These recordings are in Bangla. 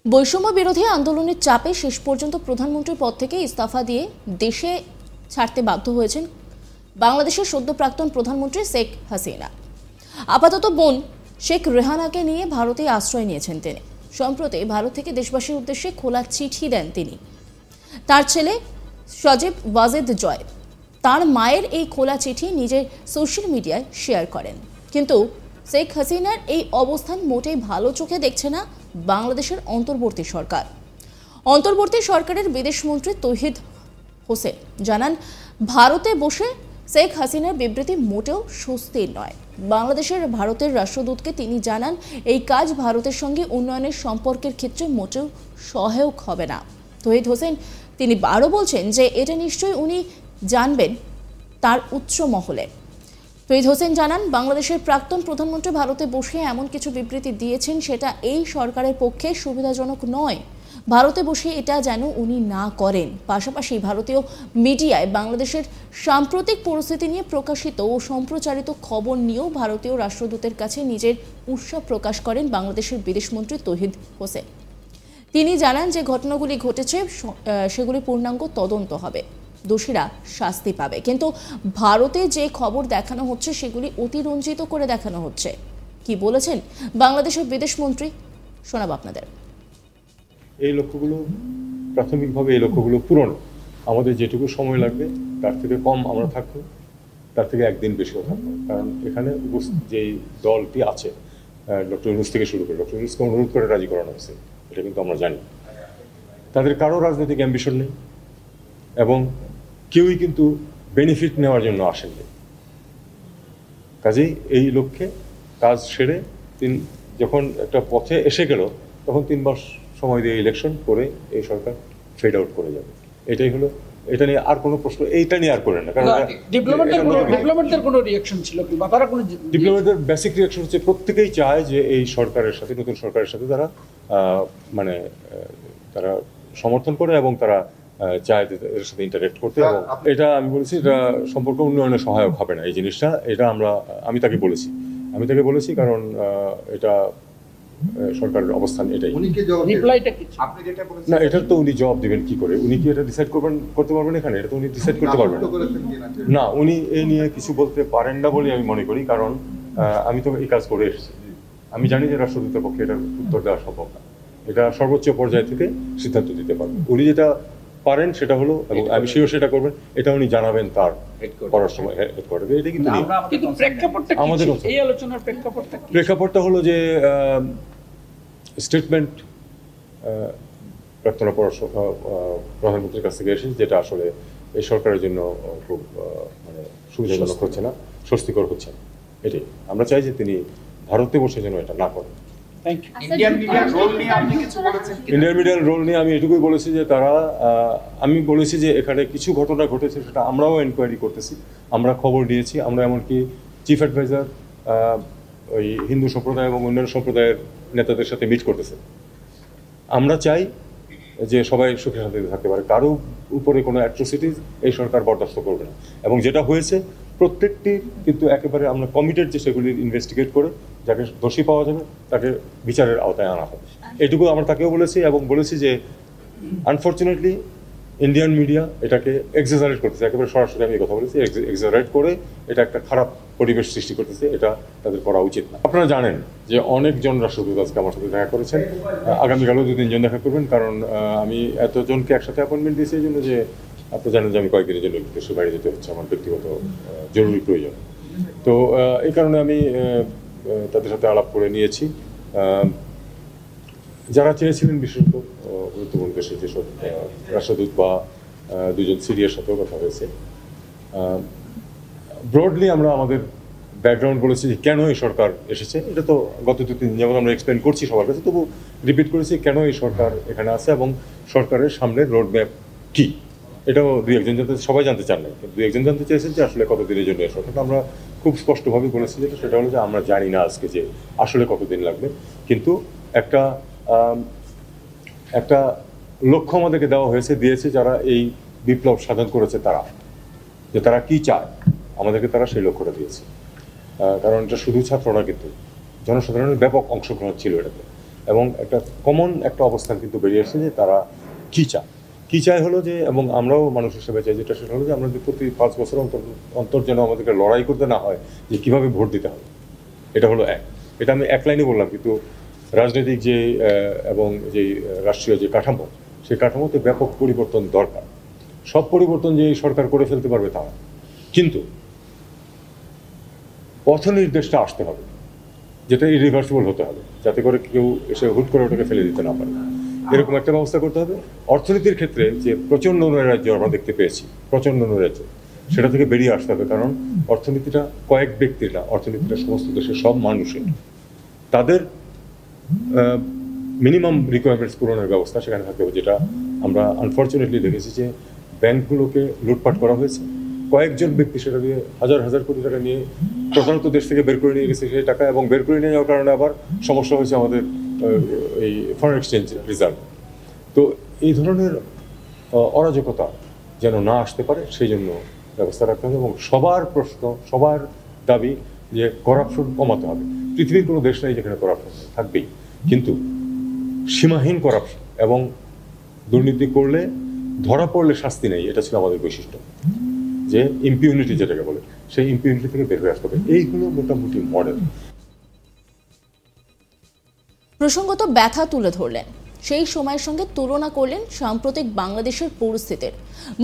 বৈষম্য বিরোধী আন্দোলনের চাপে শেষ পর্যন্ত প্রধানমন্ত্রীর পদ থেকে ইস্তফা দিয়ে দেশে ছাড়তে বাধ্য হয়েছেন বাংলাদেশের সদ্য প্রাক্তন প্রধানমন্ত্রী শেখ হাসিনা। আপাতত বোন শেখ রেহানাকে নিয়ে ভারতে আশ্রয় নিয়েছেন তিনি। সম্প্রতি ভারত থেকে দেশবাসীর উদ্দেশ্যে খোলা চিঠি দেন তিনি। তার ছেলে সজীব ওয়াজেদ জয় তার মায়ের এই খোলা চিঠি নিজের সোশ্যাল মিডিয়ায় শেয়ার করেন। কিন্তু শেখ হাসিনার এই অবস্থান মোটেই ভালো চোখে দেখছে না বাংলাদেশের অন্তর্বর্তী সরকার। অন্তর্বর্তী সরকারের বিদেশমন্ত্রী তৌহিদ হোসেন জানান, ভারতে বসে শেখ হাসিনার বিবৃতি মোটেও স্বস্তির নয়। বাংলাদেশের ভারতের রাষ্ট্রদূতকে তিনি জানান, এই কাজ ভারতের সঙ্গে উন্নয়নের সম্পর্কের ক্ষেত্রে মোটেও সহায়ক হবে না। তৌহিদ হোসেন তিনি আরও বলছেন যে এটা নিশ্চয়ই উনি জানবেন তার উচ্চ মহলে। তৌহিদ হোসেন জানান, বাংলাদেশের প্রাক্তন প্রধানমন্ত্রী ভারতে বসে এমন কিছু বিবৃতি দিয়েছেন সেটা এই সরকারের পক্ষে সুবিধাজনক নয়। ভারতে বসে এটা যেন উনি না করেন। পাশাপাশি ভারতীয় মিডিয়ায় বাংলাদেশের সাম্প্রতিক পরিস্থিতি নিয়ে প্রকাশিত ও সম্প্রচারিত খবর নিয়েও ভারতীয় রাষ্ট্রদূতের কাছে নিজের উৎসাহ প্রকাশ করেন বাংলাদেশের বিদেশমন্ত্রী তৌহিদ হোসেন। তিনি জানান যে ঘটনাগুলি ঘটেছে সেগুলি পূর্ণাঙ্গ তদন্ত হবে, দোষীরা শাস্তি পাবে। কিন্তু ভারতে যে খবর দেখানো হচ্ছে সেগুলি অতিরঞ্জিত করে দেখানো হচ্ছে। কি বলেছেন বাংলাদেশের বিদেশমন্ত্রী, শোনাব আপনাদের। এই লক্ষ্যগুলো প্রাথমিকভাবে এই লক্ষ্যগুলো পূরণ আমাদের যেটুকু সময় লাগবে তার থেকে কম আমরা থাকবো, তার থেকে একদিন বেশিও থাকবো। কারণ এখানে যে দলটি আছে, ডক্টর ইউনূস থেকে শুরু করে ডক্টর ইউনূসকে অনুরোধ করে রাজি করানো হয়েছে, এটা কিন্তু আমরা জানি। তাদের কারো রাজনৈতিক অ্যাম্বিশন নেই এবং কেউই কিন্তু বেনিফিট নেওয়ার জন্য আসেননি। কাজেই এই লক্ষ্যে কাজ সেরে যখন একটা পথে এসে গেল তখন 3 মাস সময় দিয়ে ইলেকশন করে এই সরকার ফেড আউট করে যাবে। এটাই হলো, এটা নিয়ে আর কোনো প্রশ্ন এইটা নিয়ে আর করেন না। কারণ ডিপ্লোম্যাটদের কোনো রিঅ্যাকশন ছিল কি বা তারা কোনো ডিপ্লোম্যাটদের বেসিক রিঅ্যাকশন হচ্ছে প্রত্যেকেই চায় যে এই সরকারের সাথে, নতুন সরকারের সাথে তারা তারা সমর্থন করে এবং তারা চায় এর সাথে ইন্টারেক্ট করতে। এবং এটা আমি বলেছি, এটা সম্পর্ক উন্নয়নে সহায়ক হবে না এই জিনিসটা। এটা আমি তাকে বলেছি কারণ এটা সরকারের অবস্থান এটাই। না, এটা তো উনি জবাব দিবেন কি করে? উনি কি এটা ডিসাইড করতে পারবেন এখানে? এটা তো উনি ডিসাইড করতে পারবেন না। উনি এই নিয়ে কিছু বলতে পারেন না বলে আমি মনে করি, কারণ আমি তো এই কাজ করে এসেছি। আমি জানি যে রাষ্ট্রদূতের পক্ষে এটার উত্তর দেওয়া সম্ভব না। এটা সর্বোচ্চ পর্যায় থেকে সিদ্ধান্ত দিতে পারবেন। উনি যেটা পারেন সেটা হলো, এবং আমি সেটা করবেন, এটা উনি জানাবেন তার করার সময় হেডকোয়ার্টারে। এটা কিন্তু আমাদের প্রেক্ষাপটটা হলো যে স্টেটমেন্ট প্রাক্তন প্রধানমন্ত্রীর কাছ থেকে এসেছে, যেটা আসলে এই সরকারের জন্য খুব সুবিধাজনক হচ্ছে না, স্বস্তিকর হচ্ছে না। এটাই আমরা চাই যে তিনি ভারতে বসে যেন এটা না করেন। ইন্ডিয়ান মিডিয়ার রোল নিয়ে আমি এটুকুই বলেছি যে আমি বলেছি যে এখানে কিছু ঘটনা ঘটেছে, সেটা আমরাও এনকোয়ারি করতেছি, আমরা খবর নিয়েছি। আমরা এমনকি চিফ অ্যাডভাইজার ওই হিন্দু সম্প্রদায় এবং অন্যান্য সম্প্রদায়ের নেতাদের সাথে মিট করতেছে। আমরা চাই যে সবাই সুখে শান্তিতে থাকতে পারে, কারো উপরে কোনো অ্যাট্রোসিটিস এই সরকার বরদাস্ত করবে না। এবং যেটা হয়েছে প্রত্যেকটি কিন্তু একেবারে আমরা কমিটেড যে সেগুলি ইনভেস্টিগেট করে যাকে দোষী পাওয়া যাবে তাকে বিচারের আওতায় আনা হবে। এইটুকু আমরা তাকেও বলেছি এবং বলেছি যে আনফর্চুনেটলি ইন্ডিয়ান মিডিয়া এটাকে এক্সাজারেট করতেছে। একেবারে সরাসরি আমি এই কথা বলেছি, এক্সাজারেট করে এটা একটা খারাপ পরিবেশ সৃষ্টি করতেছে। এটা তাদের করা উচিত না। আপনারা জানেন যে অনেকজন রাষ্ট্রদূত আজকে আমার সাথে দেখা করেছেন, আগামীকালও 2-3 জন দেখা করবেন। কারণ আমি এতজনকে একসাথে অ্যাপয়েন্টমেন্ট দিয়েছি এই জন্য যে আপনারা জানেন যে আমি কয়েকদিনের জন্য দেশের বাইরে যেতে হচ্ছে, আমার ব্যক্তিগত জরুরি প্রয়োজন। তো এই কারণে আমি তাদের সাথে আলাপ করে নিয়েছি। যারা চেয়েছিলেন বিশেষত গুরুত্বপূর্ণ দেশের যেসব রাষ্ট্রদূত বা 2জন সিরিয়ার সাথেও কথা হয়েছে। ব্রডলি আমরা আমাদের ব্যাকগ্রাউন্ড বলেছি যে কেন এই সরকার এসেছে। এটা তো গত 2-3 দিন যেমন আমরা এক্সপ্লেন করছি সবার কাছে, তবু রিপিট করেছি কেন এই সরকার এখানে আছে এবং সরকারের সামনের রোড ম্যাপ কী। এটাও 2-1 জন সবাই জানতে চান না, 2-1 জন জানতে চেয়েছেন যে আসলে কতদিনের জন্য এই সরকার। আমরা খুব স্পষ্টভাবে বলেছি যেটা, সেটা হলো যে আমরা জানি না আজকে যে আসলে কতদিন লাগবে, কিন্তু একটা লক্ষ্য আমাদেরকে দেওয়া দিয়েছে যারা এই বিপ্লব সাধন করেছে, তারা কি চায় আমাদেরকে, তারা সেই লক্ষ্যটা দিয়েছে। কারণ এটা শুধু ছাত্ররা, কিন্তু জনসাধারণের ব্যাপক অংশগ্রহণ ছিল এটাতে। এবং একটা কমন একটা অবস্থান কিন্তু বেরিয়ে আসছে যে তারা কী চায় হলো যে, এবং আমরাও মানুষ হিসেবে চাই যেটা, সেটা হলো যে আমরা যে প্রতি 5 বছর অন্তর যেন আমাদেরকে লড়াই করতে না হয় যে কীভাবে ভোট দিতে হবে। এটা হলো এক। এটা আমি এক লাইনে বললাম, কিন্তু রাজনৈতিক যে এবং যে রাষ্ট্রীয় যে কাঠামো, সেই কাঠামোতে ব্যাপক পরিবর্তন দরকার। সব পরিবর্তন যে সরকার করে ফেলতে পারবে তা না, কিন্তু পথ নির্দেশটা আসতে হবে, যেটা ইরিভার্সিবল হতে হবে, যাতে করে কেউ এসে হুট করে ওটাকে ফেলে দিতে না পারে। এরকম একটা ব্যবস্থা করতে হবে। অর্থনীতির ক্ষেত্রে যে প্রচণ্ড নৈরাজ্য আমরা দেখতে পেয়েছি, প্রচণ্ড নৈরাজ্য, সেটা থেকে বেরিয়ে আসতে হবে। কারণ অর্থনীতিটা কয়েক ব্যক্তির না, অর্থনীতিটা সমস্ত দেশের সব মানুষের। তাদের মিনিমাম রিকোয়ারমেন্টস পূরণের ব্যবস্থা সেখানে থাকতে হবে, যেটা আমরা আনফর্চুনেটলি দেখেছি যে ব্যাংকগুলোকে লুটপাট করা হয়েছে। কয়েকজন ব্যক্তি সেটা দিয়ে হাজার হাজার কোটি টাকা নিয়ে প্রধানত দেশ থেকে বের করে নিয়ে গেছে সেই টাকা, এবং বের করে নিয়ে যাওয়ার কারণে আবার সমস্যা হয়েছে আমাদের এই ফরেন এক্সচেঞ্জ রিজার্ভ। তো এই ধরনের অরাজকতা যেন না আসতে পারে সেই জন্য ব্যবস্থা রাখতে হবে, এবং সবার প্রশ্ন, সবার দাবি যে করাপশন কমাতে হবে। পৃথিবীর কোনো দেশ নেই যেখানে করাপশন থাকবেই, কিন্তু সীমাহীন করাপশন এবং দুর্নীতি করলে ধরা পড়লে শাস্তি নেই, এটা ছিল আমাদের বৈশিষ্ট্য। যে ইম্পিউনিটি যেটাকে বলে, সেই ইম্পিউনিটি থেকে বের হয়ে আসতে হবে। এইগুলো মোটামুটি মডেল। প্রসঙ্গত ব্যথা তুলে ধরলেন, সেই সময়ের সঙ্গে তুলনা করলেন সাম্প্রতিক বাংলাদেশের পরিস্থিতির।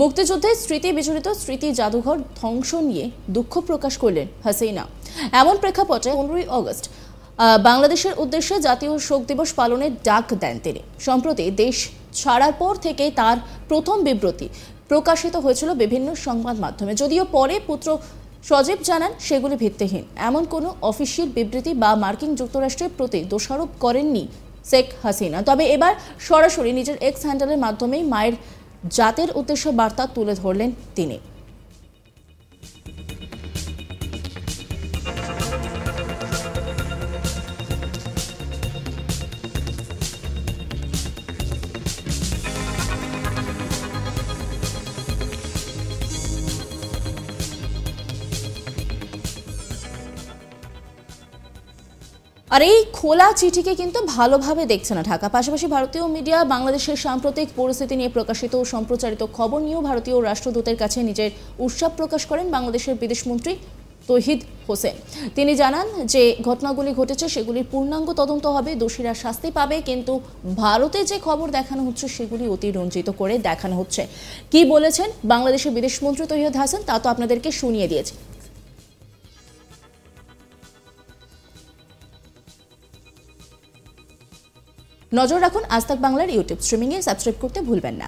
মুক্তিযুদ্ধের স্মৃতি বিজড়িত স্মৃতি জাদুঘর ধ্বংস নিয়ে দুঃখ প্রকাশ করলেন হাসিনা। এমন প্রেক্ষাপটে 15ই অগস্ট বাংলাদেশের উদ্দেশ্যে জাতীয় শোক দিবস পালনের ডাক দেন তিনি। সম্প্রতি দেশ ছাড়ার পর থেকে তার প্রথম বিবৃতি প্রকাশিত হয়েছিল বিভিন্ন সংবাদ মাধ্যমে, যদিও পরে পুত্র সজীব জানান সেগুলি ভিত্তিহীন। এমন কোনো অফিসিয়াল বিবৃতি বা মার্কিন যুক্তরাষ্ট্রের প্রতি দোষারোপ করেননি শেখ হাসিনা। তবে এবার সরাসরি নিজের এক্স হ্যান্ডেলের মাধ্যমেই মায়ের জাতের উদ্দেশ্যে বার্তা তুলে ধরলেন তিনি। আর এই খোলা চিঠিকে কিন্তু ভালোভাবে দেখছে না ঢাকা। পাশাপাশি ভারতীয় মিডিয়া বাংলাদেশের সাম্প্রতিক পরিস্থিতি নিয়ে প্রকাশিত ও সম্প্রচারিত খবর নিয়েও ভারতীয় রাষ্ট্রদূতের কাছে নিজের উৎসাহ প্রকাশ করেন বাংলাদেশের বিদেশমন্ত্রী তৌহিদ হোসেন। তিনি জানান যে ঘটনাগুলি ঘটেছে সেগুলির পূর্ণাঙ্গ তদন্ত হবে, দোষীরা শাস্তি পাবে, কিন্তু ভারতে যে খবর দেখানো হচ্ছে সেগুলি অতিরঞ্জিত করে দেখানো হচ্ছে। কি বলেছেন বাংলাদেশের বিদেশমন্ত্রী তৌহিদ হাসান তা তো আপনাদেরকে শুনিয়ে দিয়েছে। নজর রাখুন আজ তাক বাংলার ইউটিউব স্ট্রিমিংয়ে, সাবস্ক্রাইব করতে ভুলবেন না।